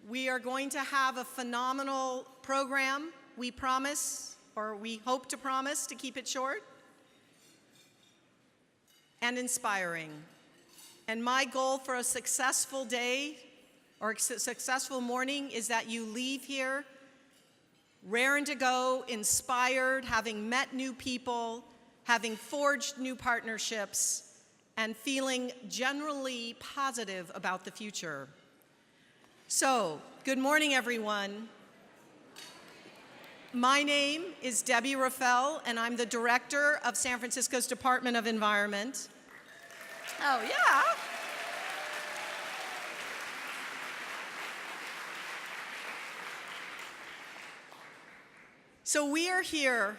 We are going to have a phenomenal program. We promise, or we hope to promise, to keep it short and inspiring. And my goal for a successful day or a successful morning is that you leave here raring to go, inspired, having met new people, having forged new partnerships, and feeling generally positive about the future. So, good morning, everyone. My name is Debbie Raffel, and I'm the director of San Francisco's Department of Environment. Oh, yeah. So we are here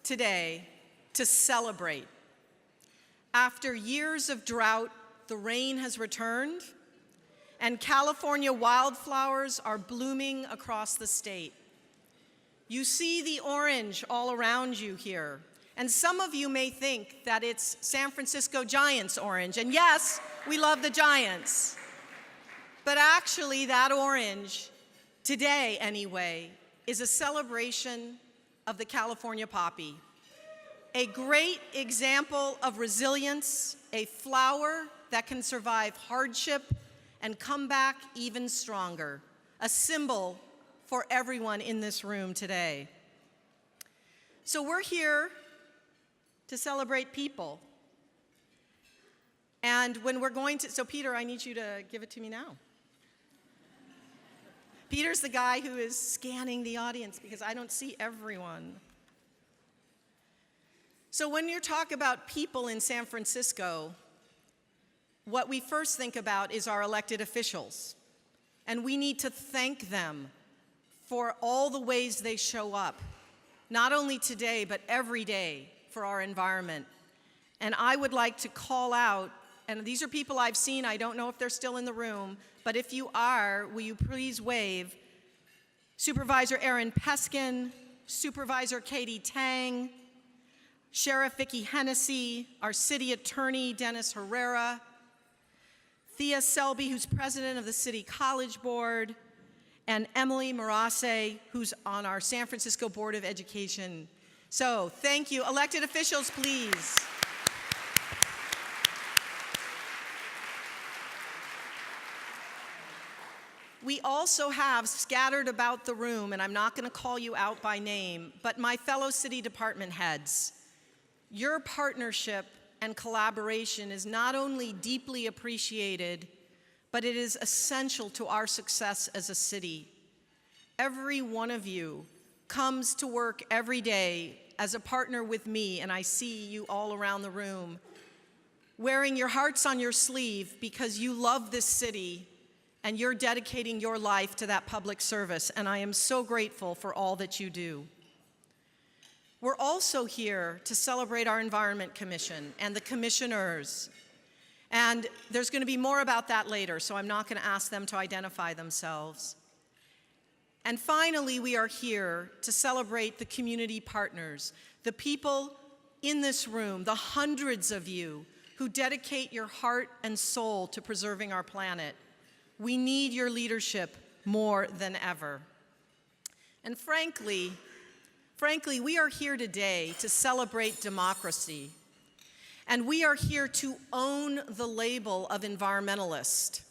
today to celebrate. After years of drought, the rain has returned, and California wildflowers are blooming across the state. You see the orange all around you here, and some of you may think that it's San Francisco Giants orange, and yes, we love the Giants. But actually, that orange, today anyway, is a celebration of the California poppy. A great example of resilience, a flower that can survive hardship and come back even stronger, a symbol for everyone in this room today. So we're here to celebrate people. And when we're going to, so Peter, I need you to give it to me now. Peter's the guy who is scanning the audience because I don't see everyone. So when you talk about people in San Francisco, what we first think about is our elected officials. And we need to thank them for all the ways they show up, not only today, but every day for our environment. And I would like to call out, and these are people I've seen, I don't know if they're still in the room, but if you are, will you please wave Supervisor Aaron Peskin, Supervisor Katie Tang, Sheriff Vicki Hennessy, our City Attorney Dennis Herrera, Thea Selby, who's president of the City College Board, and Emily Marase, who's on our San Francisco Board of Education. So thank you. Elected officials, please. We also have scattered about the room, and I'm not going to call you out by name, but my fellow city department heads. Your partnership and collaboration is not only deeply appreciated, but it is essential to our success as a city. Every one of you comes to work every day as a partner with me, and I see you all around the room, wearing your hearts on your sleeve because you love this city and you're dedicating your life to that public service, and I am so grateful for all that you do. We're also here to celebrate our Environment Commission and the commissioners. And there's going to be more about that later, so I'm not going to ask them to identify themselves. And finally, we are here to celebrate the community partners, the people in this room, the hundreds of you who dedicate your heart and soul to preserving our planet. We need your leadership more than ever. And frankly, we are here today to celebrate democracy. And we are here to own the label of environmentalist.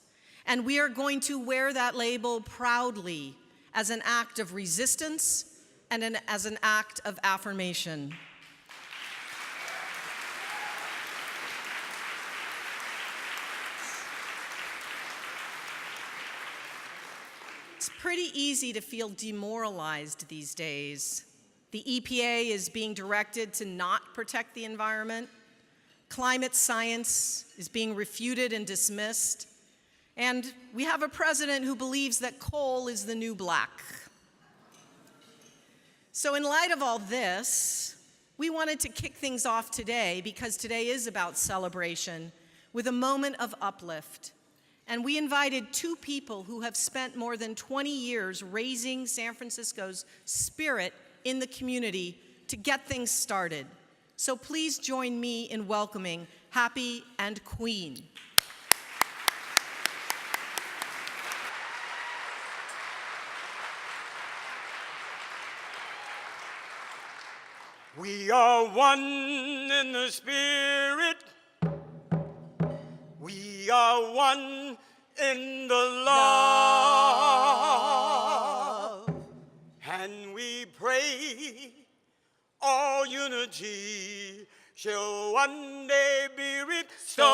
And we are going to wear that label proudly as an act of resistance and as an act of affirmation. It's pretty easy to feel demoralized these days. The EPA is being directed to not protect the environment. Climate science is being refuted and dismissed. And we have a president who believes that coal is the new black. So in light of all this, we wanted to kick things off today, because today is about celebration, with a moment of uplift. And we invited two people who have spent more than 20 years raising San Francisco's spirit in the community to get things started. So please join me in welcoming Happy and Queen. We are one in the Spirit. We are one in the love. And we pray all unity shall one day be restored.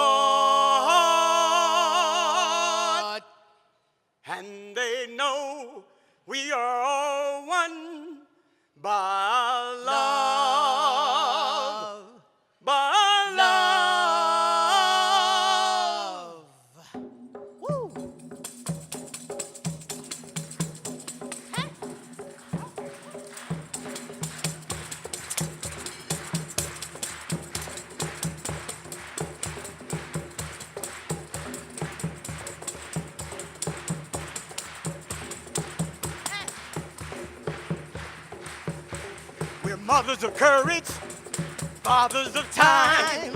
And they know we are all one by our love, by our love. Woo! We're mothers of courage, fathers of time,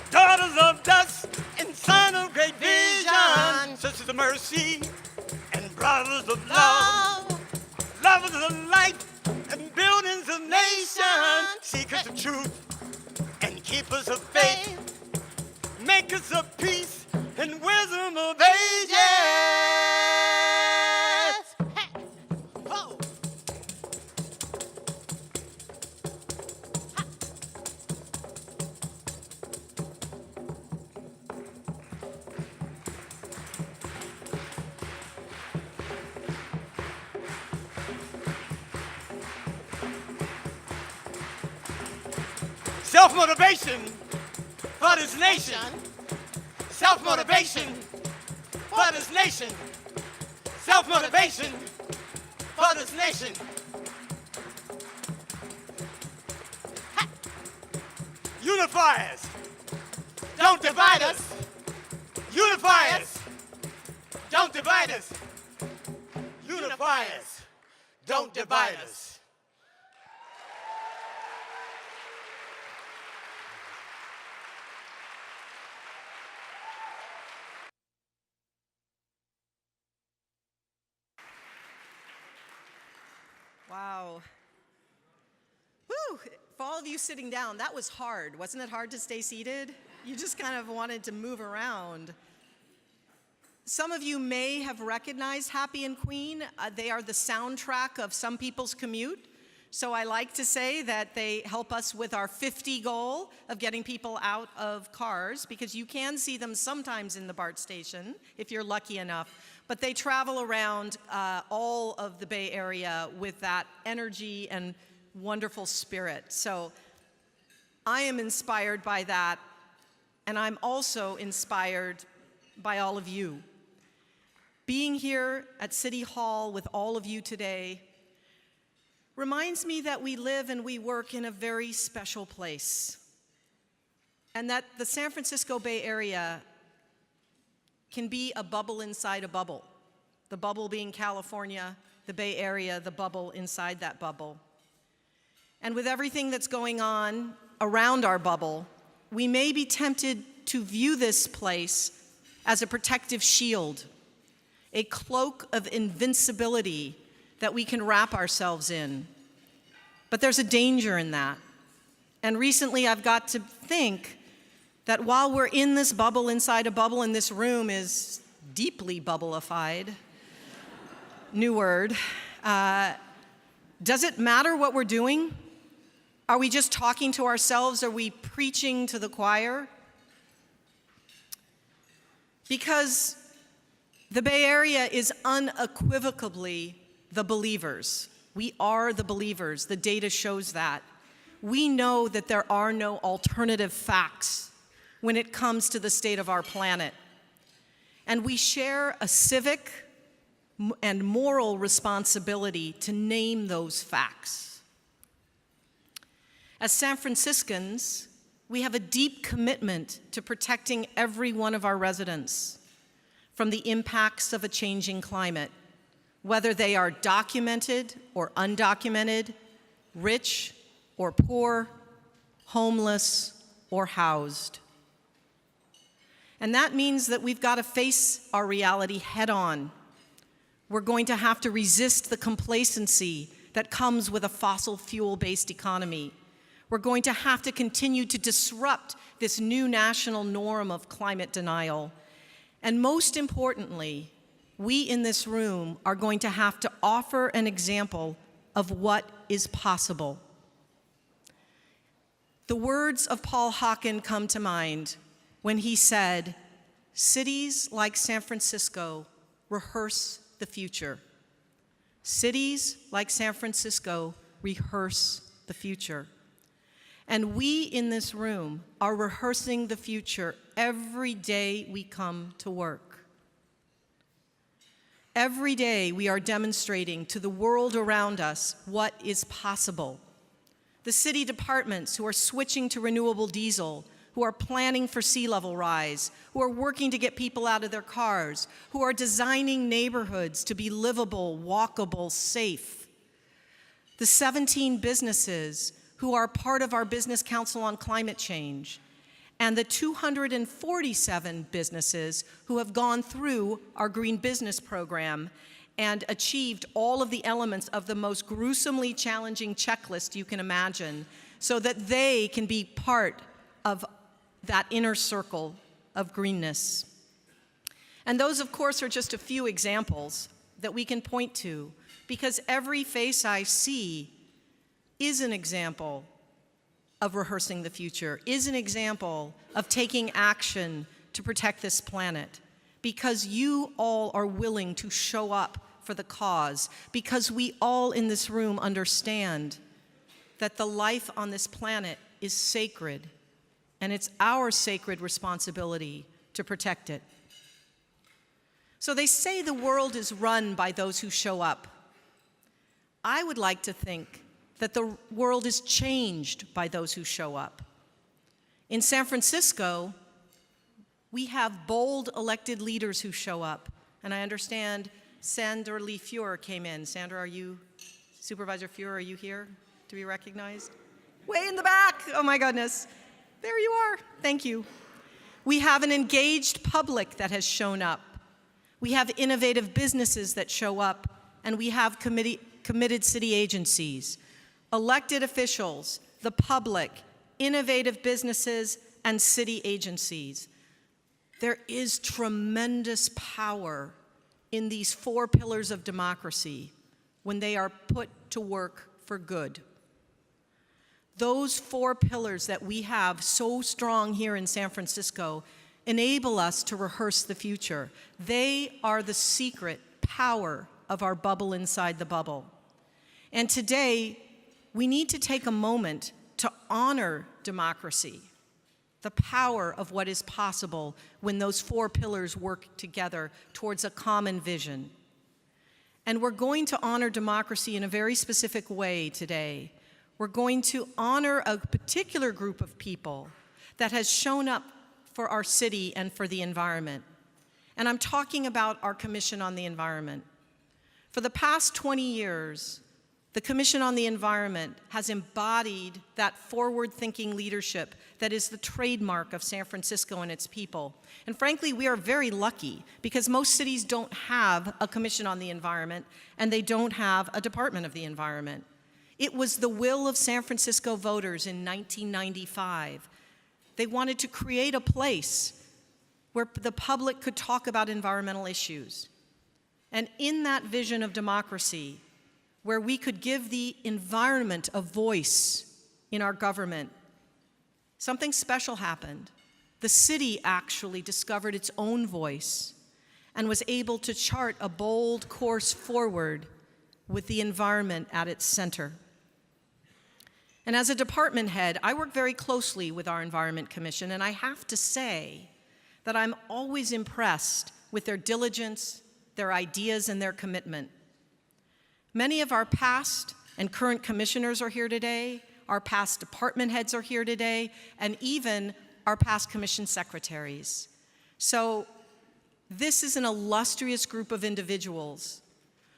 daughters of dust, and sons of great vision, sisters of mercy, and brothers of love, lovers of light, and buildings of nations, seekers of truth, and keepers of faith, makers of peace, and wisdom of ages. Whoa. Self-motivation for this nation. Self-motivation for this nation. Self-motivation for this nation. Ha! Unify us. Don't divide us. Unify us. Don't divide us. Unify us. Don't divide us. Wow. Whew. For all of you sitting down, that was hard. Wasn't it hard to stay seated? You just kind of wanted to move around. Some of you may have recognized Happy and Queen. They are the soundtrack of some people's commute. So I like to say that they help us with our 50 goal of getting people out of cars, because you can see them sometimes in the BART station if you're lucky enough. But they travel around all of the Bay Area with that energy and wonderful spirit. So I am inspired by that, and I'm also inspired by all of you. Being here at City Hall with all of you today reminds me that we live and we work in a very special place, and that the San Francisco Bay Area can be a bubble inside a bubble. The bubble being California, the Bay Area, the bubble inside that bubble. And with everything that's going on around our bubble, we may be tempted to view this place as a protective shield, a cloak of invincibility that we can wrap ourselves in. But there's a danger in that. And recently I've got to think that while we're in this bubble inside a bubble, and this room is deeply bubblified, new word, does it matter what we're doing? Are we just talking to ourselves? Are we preaching to the choir? Because the Bay Area is unequivocally the believers. We are the believers. The data shows that. We know that there are no alternative facts when it comes to the state of our planet. And we share a civic and moral responsibility to name those facts. As San Franciscans, we have a deep commitment to protecting every one of our residents from the impacts of a changing climate, whether they are documented or undocumented, rich or poor, homeless or housed. And that means that we've got to face our reality head on. We're going to have to resist the complacency that comes with a fossil fuel-based economy. We're going to have to continue to disrupt this new national norm of climate denial. And most importantly, we in this room are going to have to offer an example of what is possible. The words of Paul Hawken come to mind when he said, "Cities like San Francisco rehearse the future." Cities like San Francisco rehearse the future. And we in this room are rehearsing the future every day we come to work. Every day we are demonstrating to the world around us what is possible. The city departments who are switching to renewable diesel, who are planning for sea level rise, who are working to get people out of their cars, who are designing neighborhoods to be livable, walkable, safe. The 17 businesses who are part of our Business Council on Climate Change, and the 247 businesses who have gone through our Green Business Program and achieved all of the elements of the most gruesomely challenging checklist you can imagine, so that they can be part of that inner circle of greenness. And those, of course, are just a few examples that we can point to, because every face I see is an example of rehearsing the future, is an example of taking action to protect this planet, because you all are willing to show up for the cause, because we all in this room understand that the life on this planet is sacred, and it's our sacred responsibility to protect it. So they say the world is run by those who show up. I would like to think that the world is changed by those who show up. In San Francisco, we have bold elected leaders who show up. And I understand Sandra Lee Fuhr came in. Sandra, Supervisor Fuhr, are you here to be recognized? Way in the back, oh my goodness. There you are, thank you. We have an engaged public that has shown up. We have innovative businesses that show up, and we have committed city agencies, elected officials, the public, innovative businesses, and city agencies. There is tremendous power in these 4 pillars of democracy when they are put to work for good. Those 4 pillars that we have so strong here in San Francisco enable us to rehearse the future. They are the secret power of our bubble inside the bubble. And today, we need to take a moment to honor democracy, the power of what is possible when those 4 pillars work together towards a common vision. And we're going to honor democracy in a very specific way today. We're going to honor a particular group of people that has shown up for our city and for the environment. And I'm talking about our Commission on the Environment. For the past 20 years, the Commission on the Environment has embodied that forward-thinking leadership that is the trademark of San Francisco and its people. And frankly, we are very lucky, because most cities don't have a Commission on the Environment, and they don't have a Department of the Environment. It was the will of San Francisco voters in 1995. They wanted to create a place where the public could talk about environmental issues. And in that vision of democracy, where we could give the environment a voice in our government, something special happened. The city actually discovered its own voice and was able to chart a bold course forward with the environment at its center. And as a department head, I work very closely with our Environment Commission, and I have to say that I'm always impressed with their diligence, their ideas, and their commitment. Many of our past and current commissioners are here today, our past department heads are here today, and even our past commission secretaries. So this is an illustrious group of individuals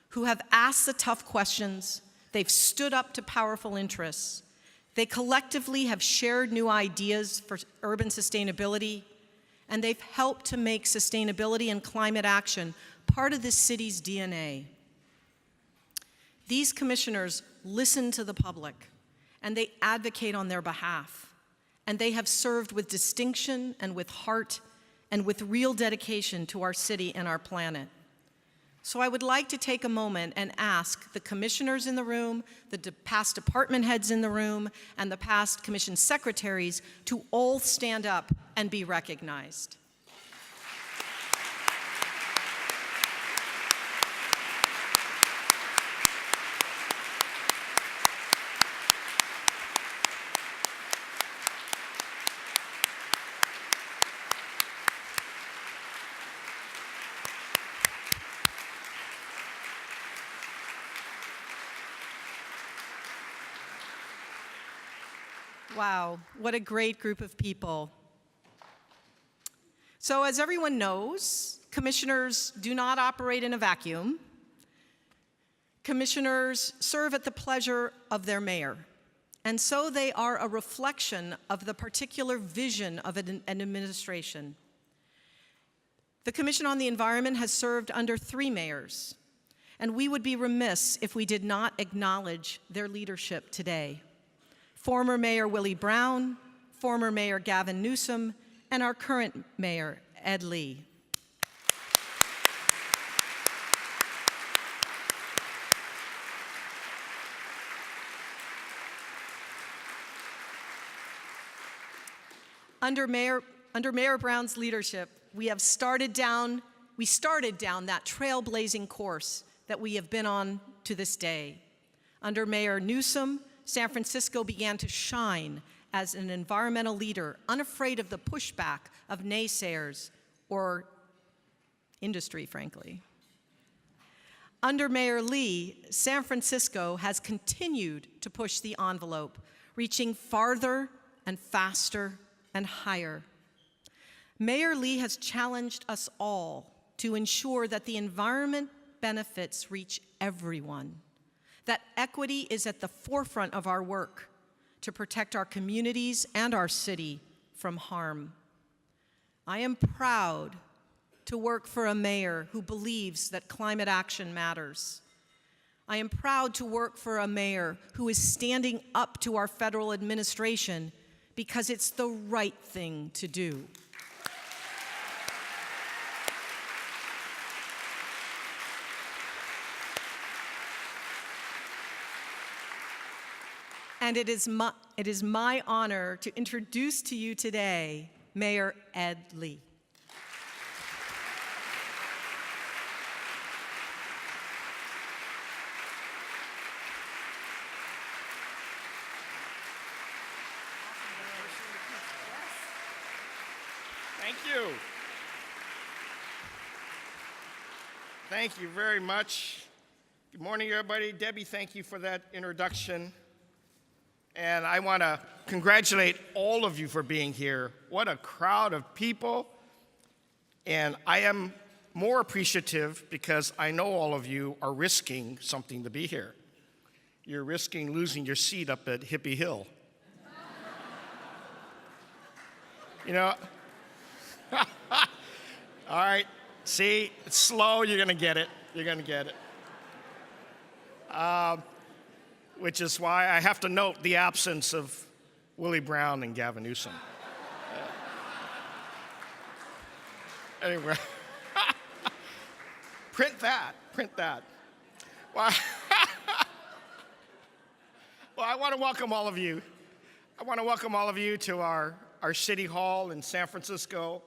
who have asked the tough questions, they've stood up to powerful interests, they collectively have shared new ideas for urban sustainability, and they've helped to make sustainability and climate action part of this city's DNA. These commissioners listen to the public, and they advocate on their behalf. And they have served with distinction and with heart and with real dedication to our city and our planet. So I would like to take a moment and ask the commissioners in the room, the past department heads in the room, and the past commission secretaries to all stand up and be recognized. Wow, what a great group of people. So as everyone knows, commissioners do not operate in a vacuum. Commissioners serve at the pleasure of their mayor, and so they are a reflection of the particular vision of an administration. The Commission on the Environment has served under 3 mayors, and we would be remiss if we did not acknowledge their leadership today. Former Mayor Willie Brown, former Mayor Gavin Newsom, and our current Mayor, Ed Lee. Under Mayor Brown's leadership, we started down that trailblazing course that we have been on to this day. Under Mayor Newsom, San Francisco began to shine as an environmental leader, unafraid of the pushback of naysayers or industry, frankly. Under Mayor Lee, San Francisco has continued to push the envelope, reaching farther and faster and higher. Mayor Lee has challenged us all to ensure that the environment benefits reach everyone, that equity is at the forefront of our work to protect our communities and our city from harm. I am proud to work for a mayor who believes that climate action matters. I am proud to work for a mayor who is standing up to our federal administration because it's the right thing to do. And it is my honor to introduce to you today Mayor Ed Lee. Thank you. Thank you very much. Good morning, everybody. Debbie, thank you for that introduction. And I want to congratulate all of you for being here. What a crowd of people. And I am more appreciative because I know all of you are risking something to be here. You're risking losing your seat up at Hippie Hill. You know, all right, see, it's slow, you're gonna get it. You're gonna get it. Which is why I have to note the absence of Willie Brown and Gavin Newsom. Anyway, print that. Well, well, I want to welcome all of you. I want to welcome all of you to our City Hall in San Francisco.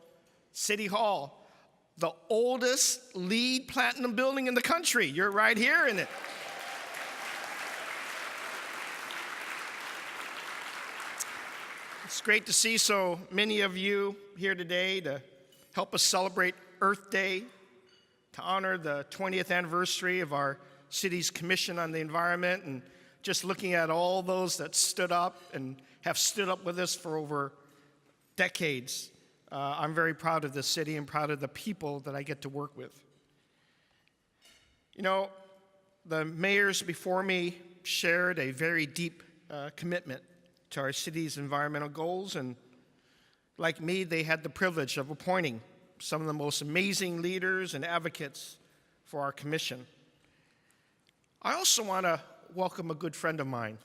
City Hall, the oldest LEED Platinum building in the country. You're right here in it. It's great to see so many of you here today to help us celebrate Earth Day, to honor the 20th anniversary of our city's Commission on the Environment, and just looking at all those that stood up and have stood up with us for over decades. I'm very proud of this city and proud of the people that I get to work with. You know, the mayors before me shared a very deep commitment to our city's environmental goals, and like me, they had the privilege of appointing some of the most amazing leaders and advocates for our commission. I also want to welcome a good friend of mine,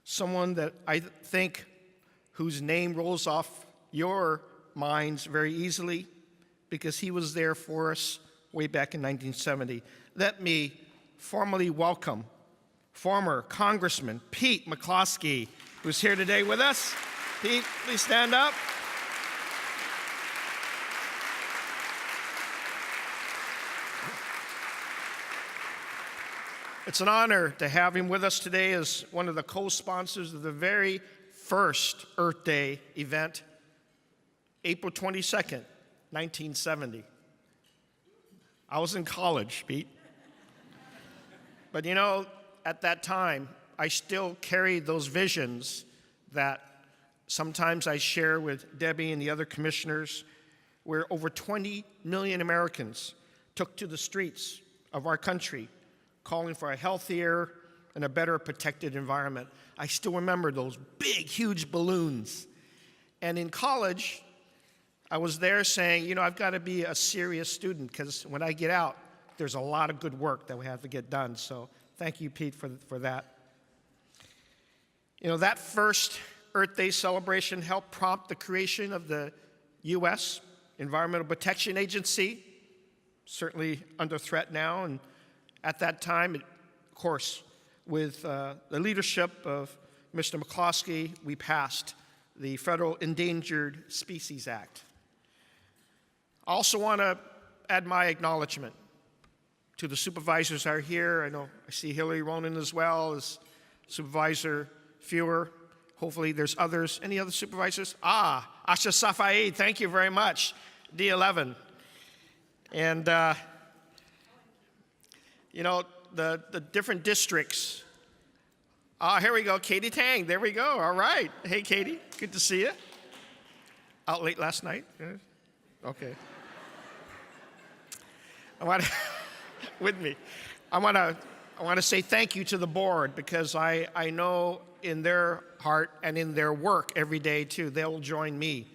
someone that I think whose name rolls off your minds very easily because he was there for us way back in 1970. Let me formally welcome former Congressman Pete McCloskey, who's here today with us. Pete, please stand up. It's an honor to have him with us today as one of the co-sponsors of the very first Earth Day event, April 22nd, 1970. I was in college, Pete. But you know, at that time, I still carried those visions that sometimes I share with Debbie and the other commissioners, where over 20 million Americans took to the streets of our country calling for a healthier and a better protected environment. I still remember those big, huge balloons. And in college, I was there saying, you know, I've got to be a serious student because when I get out, there's a lot of good work that we have to get done. So thank you, Pete, for that. You know, that first Earth Day celebration helped prompt the creation of the U.S. Environmental Protection Agency, certainly under threat now. And at that time, of course, with the leadership of Mr. McCloskey, we passed the Federal Endangered Species Act. I also want to add my acknowledgement to the supervisors that are here. I know I see Hillary Ronan as well as Supervisor Fewer. Hopefully there's others. Any other supervisors? Asha Safai, thank you very much, D11. And you know, the different districts. Here we go, Katie Tang, there we go, all right. Hey, Katie, good to see you. Out late last night? Yeah. Okay. With me. I want to say thank you to the board because I know in their heart and in their work every day too, they'll join me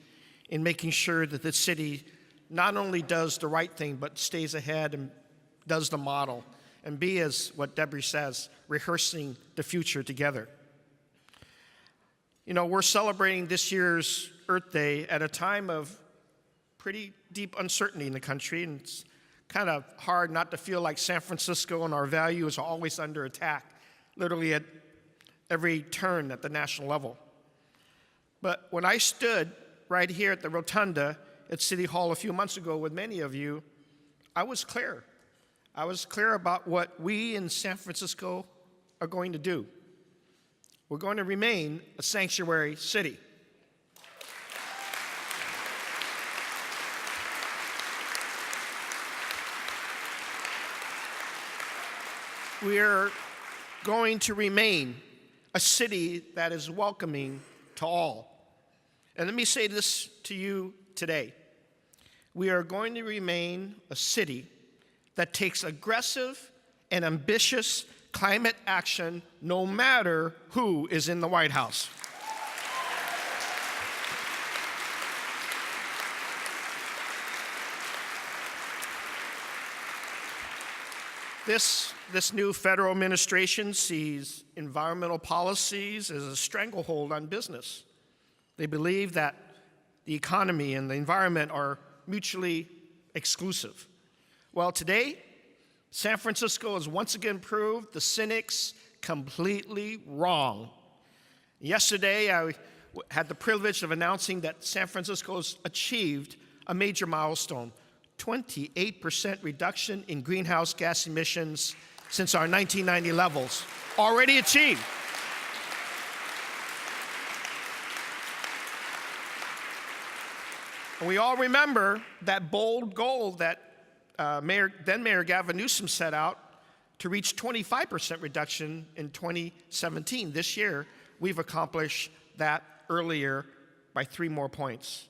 in making sure that the city not only does the right thing, but stays ahead and does the model and be, as what Debbie says, rehearsing the future together. You know, we're celebrating this year's Earth Day at a time of pretty deep uncertainty in the country, and it's kind of hard not to feel like San Francisco and our values are always under attack, literally at every turn at the national level. But when I stood right here at the rotunda at City Hall a few months ago with many of you, I was clear. I was clear about what we in San Francisco are going to do. We're going to remain a sanctuary city. We're going to remain a city that is welcoming to all. And let me say this to you today. We are going to remain a city that takes aggressive and ambitious climate action no matter who is in the White House. This new federal administration sees environmental policies as a stranglehold on business. They believe that the economy and the environment are mutually exclusive. Well, today, San Francisco has once again proved the cynics completely wrong. Yesterday, I had the privilege of announcing that San Francisco has achieved a major milestone, 28% reduction in greenhouse gas emissions since our 1990 levels, already achieved. And we all remember that bold goal that then Mayor Gavin Newsom set out to reach 25% reduction in 2017. This year, we've accomplished that earlier by 3 more points.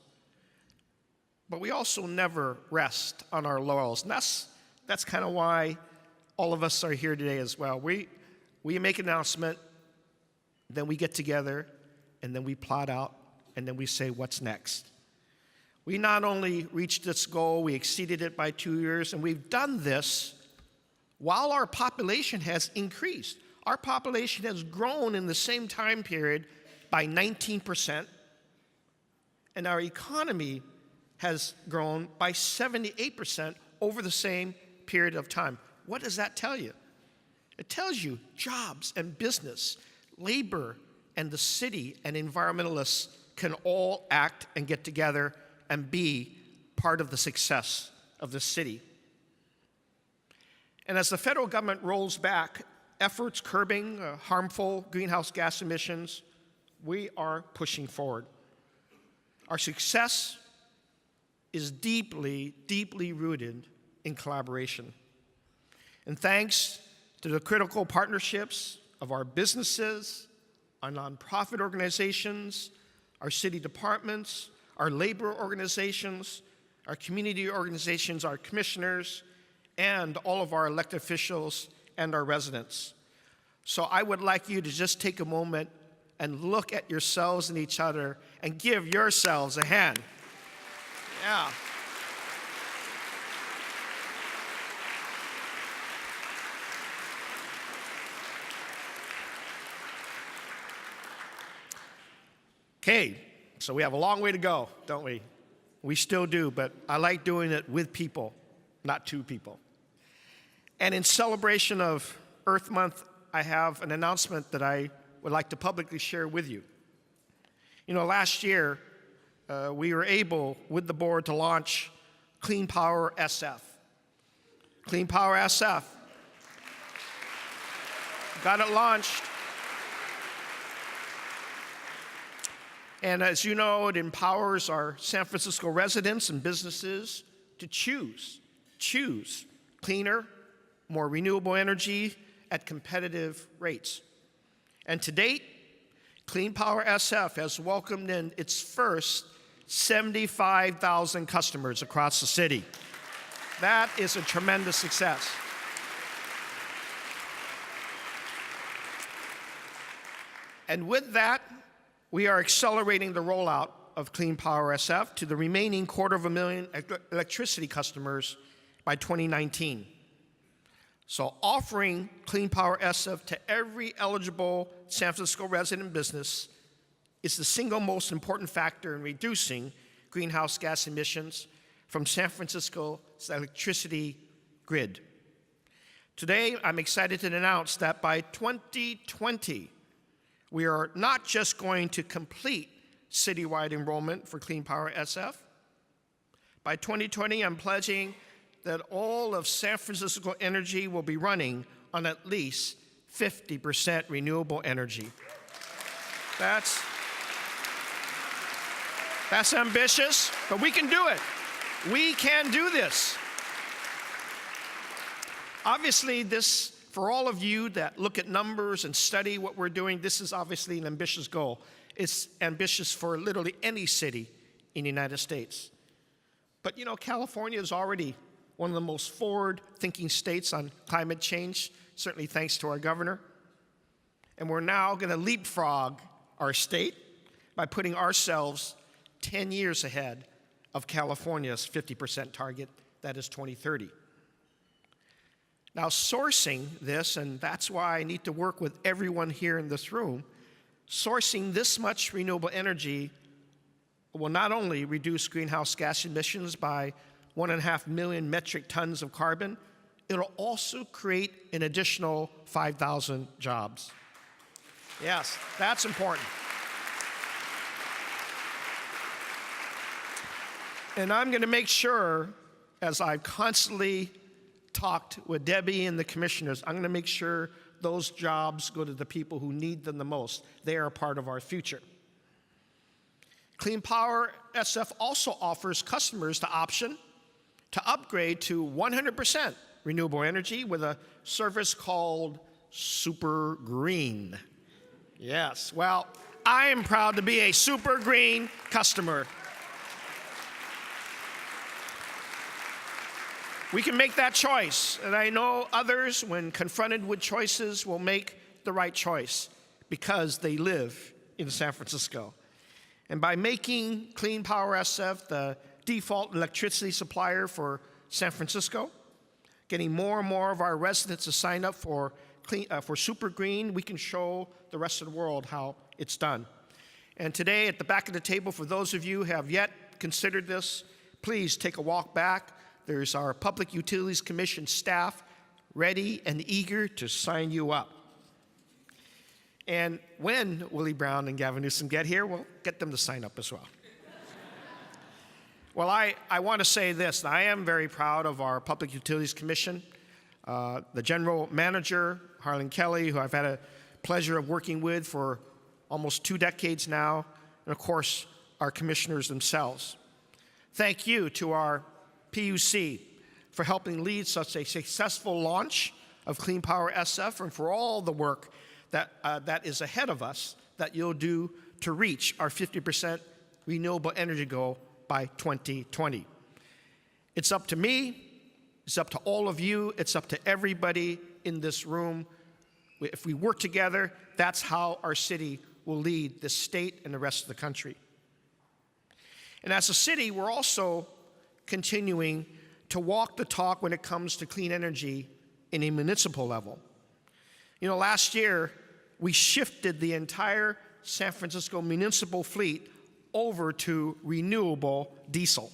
But we also never rest on our laurels. And that's kind of why all of us are here today as well. We make an announcement, then we get together, and then we plot out, and then we say, what's next? We not only reached this goal, we exceeded it by 2 years, and we've done this while our population has increased. Our population has grown in the same time period by 19%, and our economy has grown by 78% over the same period of time. What does that tell you? It tells you jobs and business, labor, and the city and environmentalists can all act and get together and be part of the success of the city. And as the federal government rolls back efforts curbing harmful greenhouse gas emissions, we are pushing forward. Our success is deeply, deeply rooted in collaboration. And thanks to the critical partnerships of our businesses, our nonprofit organizations, our city departments, our labor organizations, our community organizations, our commissioners, and all of our elected officials and our residents. So I would like you to just take a moment and look at yourselves and each other and give yourselves a hand. Yeah. Okay, so we have a long way to go, don't we? We still do, but I like doing it with people, not to people. And in celebration of Earth Month, I have an announcement that I would like to publicly share with you. You know, last year, we were able, with the board, to launch Clean Power SF. Clean Power SF. Got it launched. And as you know, it empowers our San Francisco residents and businesses to choose cleaner, more renewable energy at competitive rates. And to date, Clean Power SF has welcomed in its first 75,000 customers across the city. That is a tremendous success. And with that, we are accelerating the rollout of Clean Power SF to the remaining 250,000 electricity customers by 2019. So offering Clean Power SF to every eligible San Francisco resident business is the single most important factor in reducing greenhouse gas emissions from San Francisco's electricity grid. Today, I'm excited to announce that by 2020, we are not just going to complete citywide enrollment for Clean Power SF. By 2020, I'm pledging that all of San Francisco energy will be running on at least 50% renewable energy. That's ambitious, but we can do it. We can do this. Obviously, this, for all of you that look at numbers and study what we're doing, this is obviously an ambitious goal. It's ambitious for literally any city in the United States. But you know, California is already one of the most forward-thinking states on climate change, certainly thanks to our governor. And we're now going to leapfrog our state by putting ourselves 10 years ahead of California's 50% target, that is 2030. Now, sourcing this, and that's why I need to work with everyone here in this room, sourcing this much renewable energy will not only reduce greenhouse gas emissions by 1.5 million metric tons of carbon, it'll also create an additional 5,000 jobs. Yes, that's important. And I'm going to make sure, as I've constantly talked with Debbie and the commissioners, I'm going to make sure those jobs go to the people who need them the most. They are a part of our future. Clean Power SF also offers customers the option to upgrade to 100% renewable energy with a service called Super Green. Yes, well, I am proud to be a Super Green customer. We can make that choice, and I know others, when confronted with choices, will make the right choice because they live in San Francisco. And by making Clean Power SF the default electricity supplier for San Francisco, getting more and more of our residents to sign up for for super green, we can show the rest of the world how it's done. And today, at the back of the table, for those of you who have yet considered this, please take a walk back. There's our Public Utilities Commission staff ready and eager to sign you up. And when Willie Brown and Gavin Newsom get here, we'll get them to sign up as well. Well, I want to say this. I am very proud of our Public Utilities Commission. The general manager, Harlan Kelly, who I've had a pleasure of working with for almost 2 decades now, and of course, our commissioners themselves. Thank you to our PUC for helping lead such a successful launch of Clean Power SF and for all the work that is ahead of us that you'll do to reach our 50% renewable energy goal by 2020. It's up to me, it's up to all of you, it's up to everybody in this room. If we work together, that's how our city will lead the state and the rest of the country. And as a city, we're also continuing to walk the talk when it comes to clean energy in a municipal level. You know, last year, we shifted the entire San Francisco municipal fleet over to renewable diesel.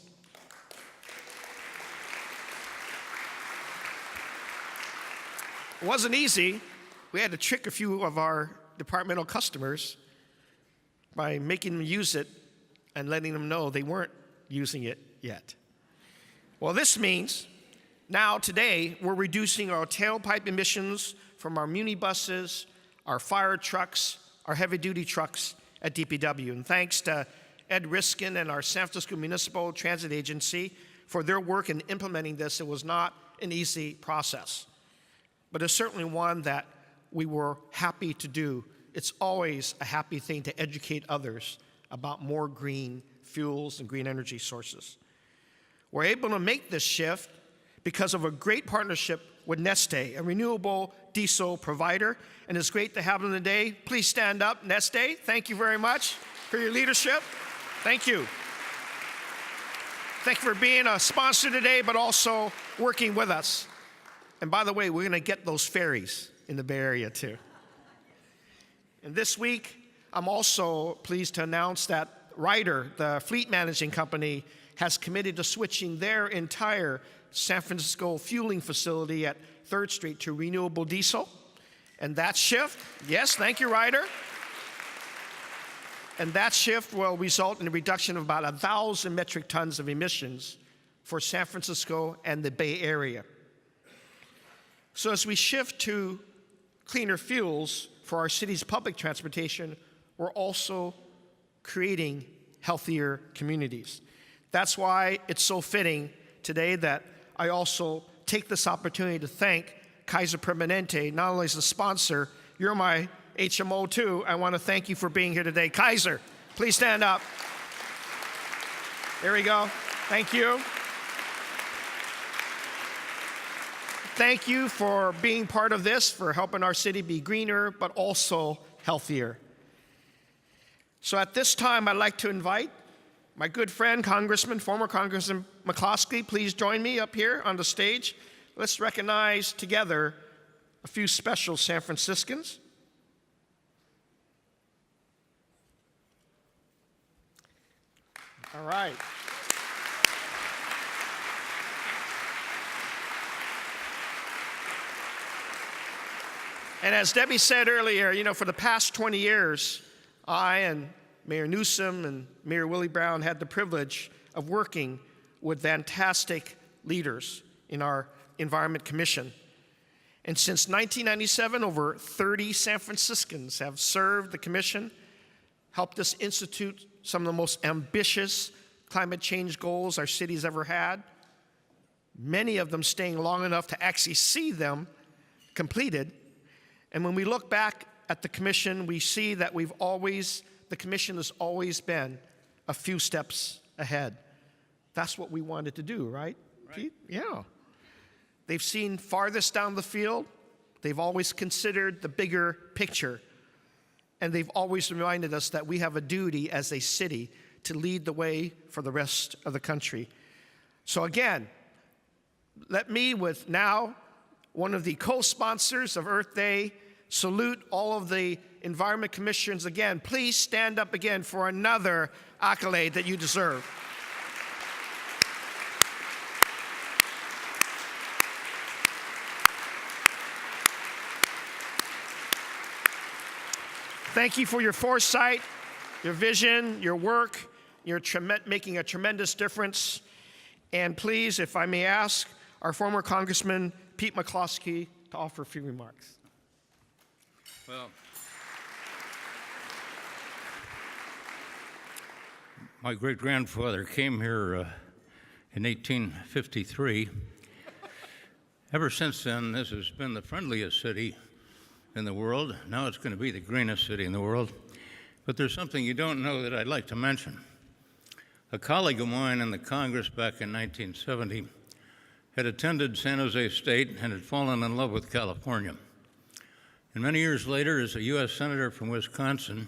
It wasn't easy. We had to trick a few of our departmental customers by making them use it and letting them know they weren't using it yet. Well, this means now today we're reducing our tailpipe emissions from our muni buses, our fire trucks, our heavy-duty trucks at DPW. And thanks to Ed Riskin and our San Francisco Municipal Transit Agency for their work in implementing this. It was not an easy process, but it's certainly one that we were happy to do. It's always a happy thing to educate others about more green fuels and green energy sources. We're able to make this shift because of a great partnership with Neste, a renewable diesel provider, and it's great to have them today. Please stand up, Neste. Thank you very much for your leadership. Thank you. Thank you for being a sponsor today, but also working with us. And by the way, we're going to get those ferries in the Bay Area too. And this week, I'm also pleased to announce that Ryder, the fleet managing company, has committed to switching their entire San Francisco fueling facility at 3rd Street to renewable diesel. And that shift, yes, thank you, Ryder. And that shift will result in a reduction of about 1,000 metric tons of emissions for San Francisco and the Bay Area. So as we shift to cleaner fuels for our city's public transportation, we're also creating healthier communities. That's why it's so fitting today that I also take this opportunity to thank Kaiser Permanente, not only as a sponsor, you're my HMO too. I want to thank you for being here today. Kaiser, please stand up. There we go. Thank you. Thank you for being part of this, for helping our city be greener, but also healthier. So at this time, I'd like to invite my good friend, former Congressman McCloskey. Please join me up here on the stage. Let's recognize together a few special San Franciscans. All right. And as Debbie said earlier, you know, for the past 20 years, I and Mayor Newsom and Mayor Willie Brown had the privilege of working with fantastic leaders in our Environment Commission. And since 1997, over 30 San Franciscans have served the commission, helped us institute some of the most ambitious climate change goals our city's ever had, many of them staying long enough to actually see them completed. And when we look back at the commission, we see that the commission has always been a few steps ahead. That's what we wanted to do, right, Pete? Yeah. They've seen farthest down the field. They've always considered the bigger picture. And they've always reminded us that we have a duty as a city to lead the way for the rest of the country. So again, let me with now one of the co-sponsors of Earth Day. Salute all of the Environment Commissioners again. Please stand up again for another accolade that you deserve. Thank you for your foresight, your vision, your work. You're making a tremendous difference. And please, if I may ask, our former Congressman Pete McCloskey to offer a few remarks. Well, my great-grandfather came here in 1853. Ever since then, this has been the friendliest city in the world. Now it's going to be the greenest city in the world. But there's something you don't know that I'd like to mention. A colleague of mine in the Congress back in 1970 had attended San Jose State and had fallen in love with California. And many years later, as a U.S. Senator from Wisconsin,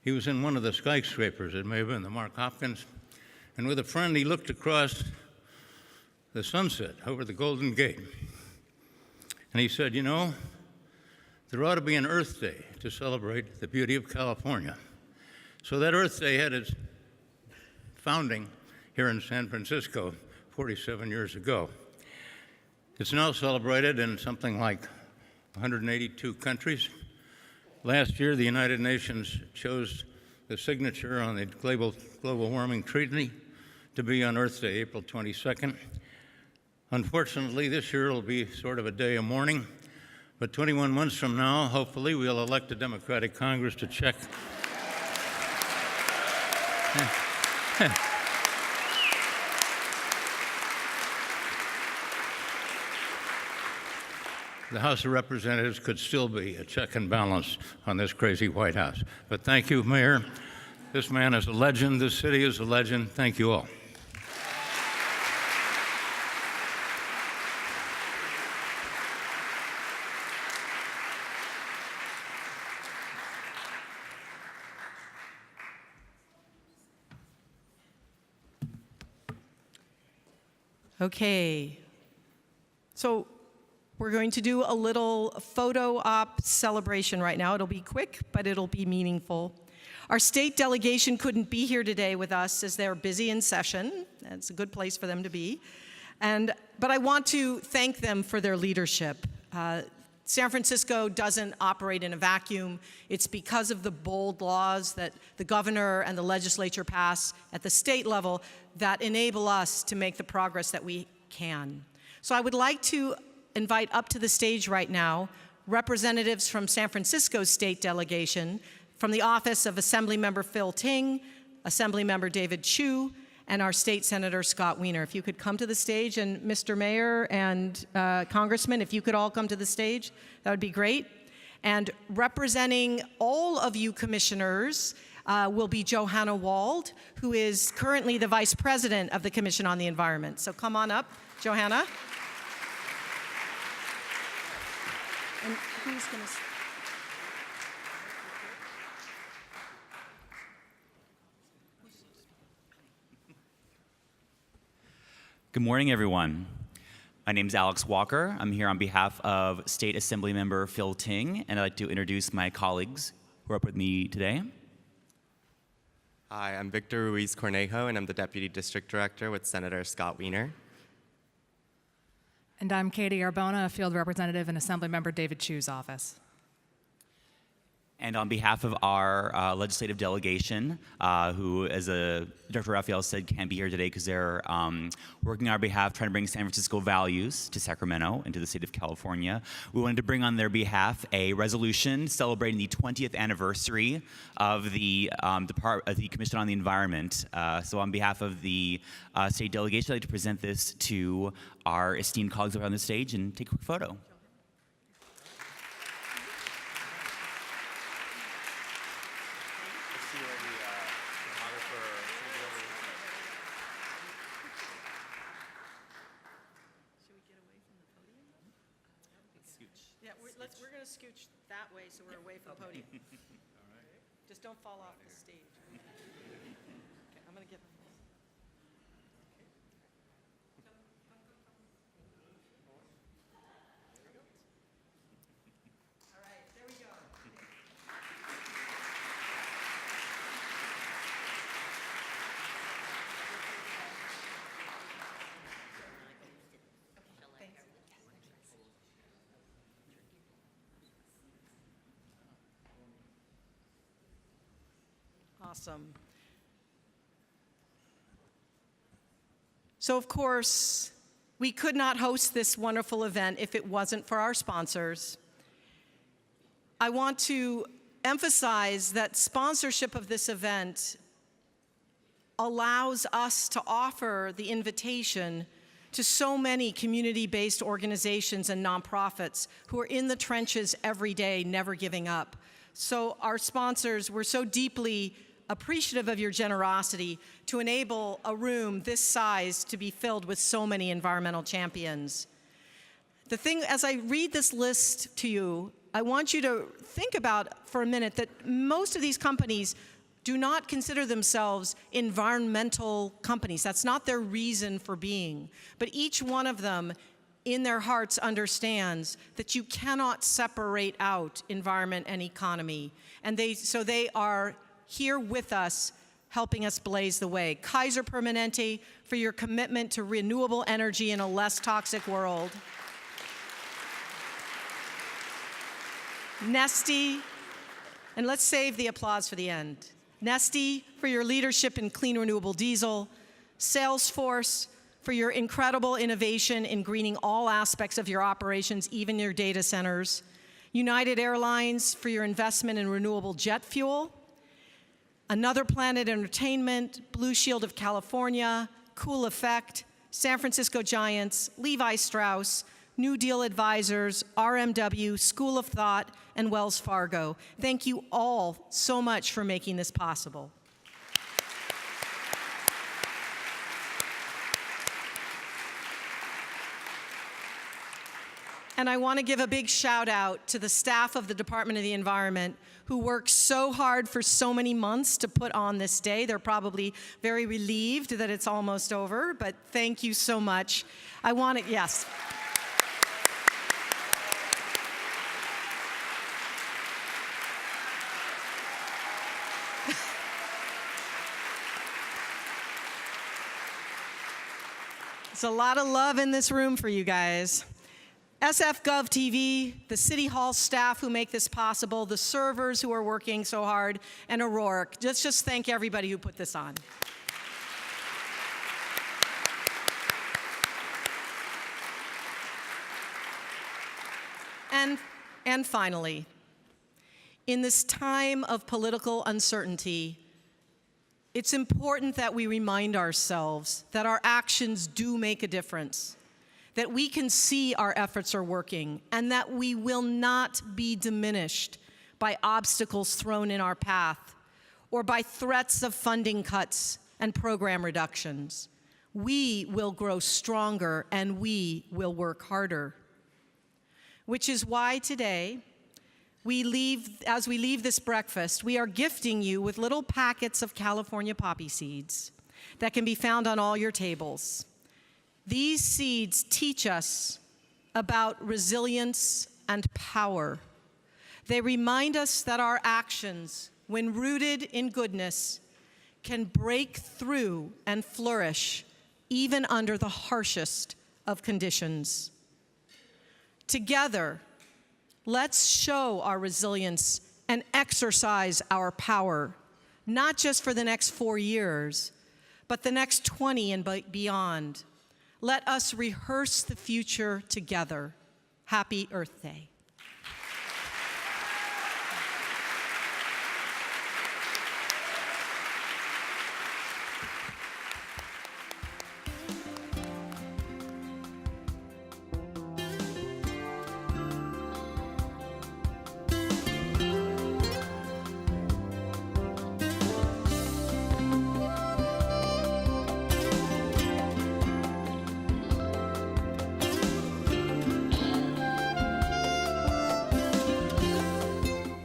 he was in one of the skyscrapers. It may have been the Mark Hopkins. And with a friend, he looked across the sunset over the Golden Gate. And he said, you know, there ought to be an Earth Day to celebrate the beauty of California. So that Earth Day had its founding here in San Francisco 47 years ago. It's now celebrated in something like 182 countries. Last year, the United Nations chose the signature on the Global Warming Treaty to be on Earth Day, April 22nd. Unfortunately, this year it'll be sort of a day of mourning. But 21 months from now, hopefully, we'll elect a Democratic Congress to check. The House of Representatives could still be a check and balance on this crazy White House. But thank you, Mayor. This man is a legend. This city is a legend. Thank you all. Okay, so we're going to do a little photo op celebration right now. It'll be quick, but it'll be meaningful. Our state delegation couldn't be here today with us as they're busy in session. It's a good place for them to be. But I want to thank them for their leadership. San Francisco doesn't operate in a vacuum. It's because of the bold laws that the governor and the legislature pass at the state level that enable us to make the progress that we can. So I would like to invite up to the stage right now representatives from San Francisco's state delegation, from the office of Assemblymember Phil Ting, Assemblymember David Chu, and our state senator Scott Wiener. If you could come to the stage, and Mr. Mayor and Congressman, if you could all come to the stage, that would be great. And representing all of you commissioners will be Johanna Wald, who is currently the Vice President of the Commission on the Environment. So come on up, Johanna. And who's going to... Good morning, everyone. My name is Alex Walker. I'm here on behalf of State Assemblymember Phil Ting, and I'd like to introduce my colleagues who are up with me today. Hi, I'm Victor Ruiz Cornejo, and I'm the Deputy District Director with Senator Scott Wiener. And I'm Katie Arbona, a field representative in Assemblymember David Chu's office. And on behalf of our legislative delegation, who, as Director Raphael said, can't be here today because they're working on our behalf, trying to bring San Francisco values to Sacramento and to the state of California, we wanted to bring on their behalf a resolution celebrating the 20th anniversary of the Commission on the Environment. So on behalf of the state delegation, I'd like to present this to our esteemed colleagues up on the stage and take a quick photo. We're going to scooch that way so we're away from the podium. All right. Just don't fall off the stage. Okay, I'm going to get... Awesome. So, of course, we could not host this wonderful event if it wasn't for our sponsors. I want to emphasize that sponsorship of this event allows us to offer the invitation to so many community-based organizations and nonprofits who are in the trenches every day, never giving up. So our sponsors, we're so deeply appreciative of your generosity to enable a room this size to be filled with so many environmental champions. The thing, as I read this list to you, I want you to think about for a minute that most of these companies do not consider themselves environmental companies. That's not their reason for being. But each one of them, in their hearts, understands that you cannot separate out environment and economy. And so they are here with us, helping us blaze the way. Kaiser Permanente, for your commitment to renewable energy in a less toxic world. Neste, and let's save the applause for the end. Neste, for your leadership in clean renewable diesel. Salesforce, for your incredible innovation in greening all aspects of your operations, even your data centers. United Airlines, for your investment in renewable jet fuel. Another Planet Entertainment, Blue Shield of California, Cool Effect, San Francisco Giants, Levi Strauss, New Deal Advisors, RMW, School of Thought, and Wells Fargo. Thank you all so much for making this possible. And I want to give a big shout out to the staff of the Department of the Environment who worked so hard for so many months to put on this day. They're probably very relieved that it's almost over, but thank you so much. I want to, yes. There's a lot of love in this room for you guys. SF Gov TV, the City Hall staff who make this possible, the servers who are working so hard, and O'Rourke. Let's just thank everybody who put this on. And finally, in this time of political uncertainty, it's important that we remind ourselves that our actions do make a difference, that we can see our efforts are working, and that we will not be diminished by obstacles thrown in our path or by threats of funding cuts and program reductions. We will grow stronger and we will work harder. Which is why today, as we leave this breakfast, we are gifting you with little packets of California poppy seeds that can be found on all your tables. These seeds teach us about resilience and power. They remind us that our actions, when rooted in goodness, can break through and flourish even under the harshest of conditions. Together, let's show our resilience and exercise our power, not just for the next 4 years, but the next 20 and beyond. Let us rehearse the future together. Happy Earth Day.